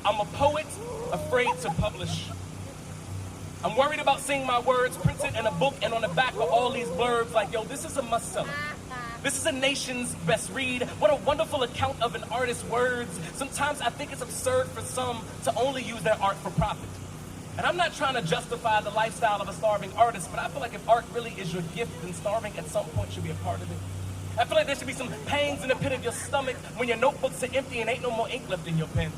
I'm a poet afraid to publish. I'm worried about seeing my words printed in a book and on the back of all these blurbs like, yo, this is a must-seller. This is a nation's best read. What a wonderful account of an artist's words. Sometimes I think it's absurd for some to only use their art for profit. And I'm not trying to justify the lifestyle of a starving artist, but I feel like if art really is your gift, then starving at some point should be a part of it. I feel like there should be some pangs in the pit of your stomach when your notebooks are empty and ain't no more ink left in your pen.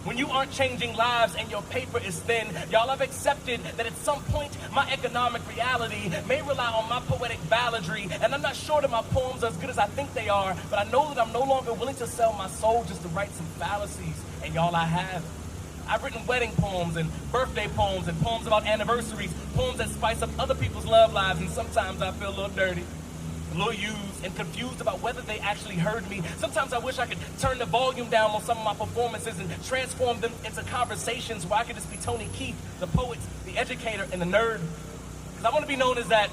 When you aren't changing lives and your paper is thin, y'all, I've accepted that at some point my economic reality may rely on my poetic balladry, and I'm not sure that my poems are as good as I think they are, but I know that I'm no longer willing to sell my soul just to write some fallacies, and y'all, I have. I've written wedding poems and birthday poems and poems about anniversaries, poems that spice up other people's love lives, and sometimes I feel a little dirty, a little used, and confused about whether they actually heard me. Sometimes I wish I could turn the volume down on some of my performances and transform them into conversations where I could just be Tony Keith, the poet, the educator, and the nerd. Because I want to be known as that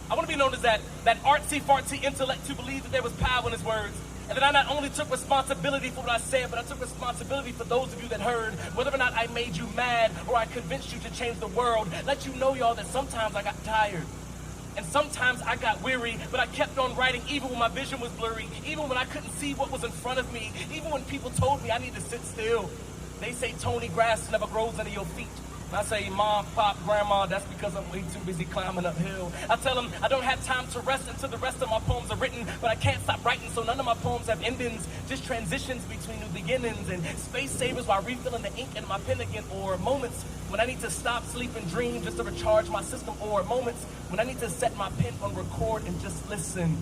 artsy fartsy intellect who believed that there was power in his words. And that I not only took responsibility for what I said, but I took responsibility for those of you that heard. Whether or not I made you mad or I convinced you to change the world, let you know, y'all, that sometimes I got tired. And sometimes I got weary, but I kept on writing even when my vision was blurry, even when I couldn't see what was in front of me, even when people told me I need to sit still. They say, Tony, grass never grows under your feet. And I say, Mom, Pop, Grandma, that's because I'm way too busy climbing uphill. I tell them I don't have time to rest until the rest of my poems are written, but I can't stop writing, so none of my poems have endings, just transitions between new beginnings and space savers while refilling the ink in my pen again, or moments when I need to stop, sleep, and dream just to recharge my system, or moments when I need to set my pen on record and just listen.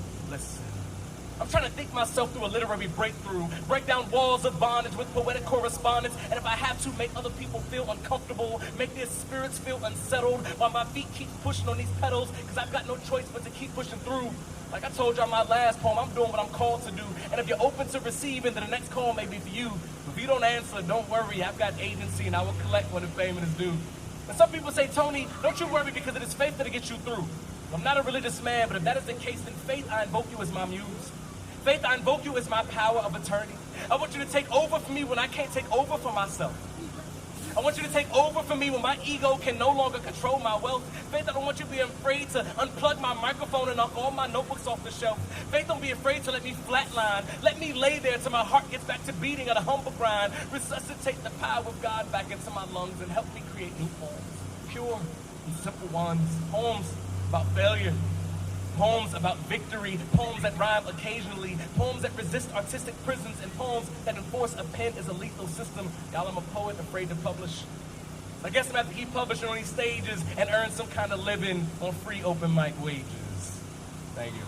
I'm trying to think myself through a literary breakthrough, break down walls of bondage with poetic correspondence, and if I have to, make other people feel uncomfortable, make their spirits feel unsettled, while my feet keep pushing on these pedals, because I've got no choice but to keep pushing through. Like I told y'all in my last poem, I'm doing what I'm called to do, and if you're open to receiving, then the next call may be for you. If you don't answer, don't worry, I've got agency, and I will collect when the payment is due. And some people say, Tony, don't you worry, because it is faith that'll get you through. I'm not a religious man, but if that is the case, then faith, I invoke you as my muse. Faith, I invoke you as my power of attorney. I want you to take over for me when I can't take over for myself. I want you to take over for me when my ego can no longer control my wealth. Faith, I don't want you to be afraid to unplug my microphone and knock all my notebooks off the shelf. Faith, don't be afraid to let me flatline. Let me lay there till my heart gets back to beating at a humble grind. Resuscitate the power of God back into my lungs and help me create new poems. Pure and simple ones. Poems about failure. Poems about victory, poems that rhyme occasionally, poems that resist artistic prisons, and poems that enforce a pen as a lethal system. Y'all, I'm a poet afraid to publish. I guess I'm gonna have to keep publishing on these stages and earn some kind of living on free open mic wages. Thank you.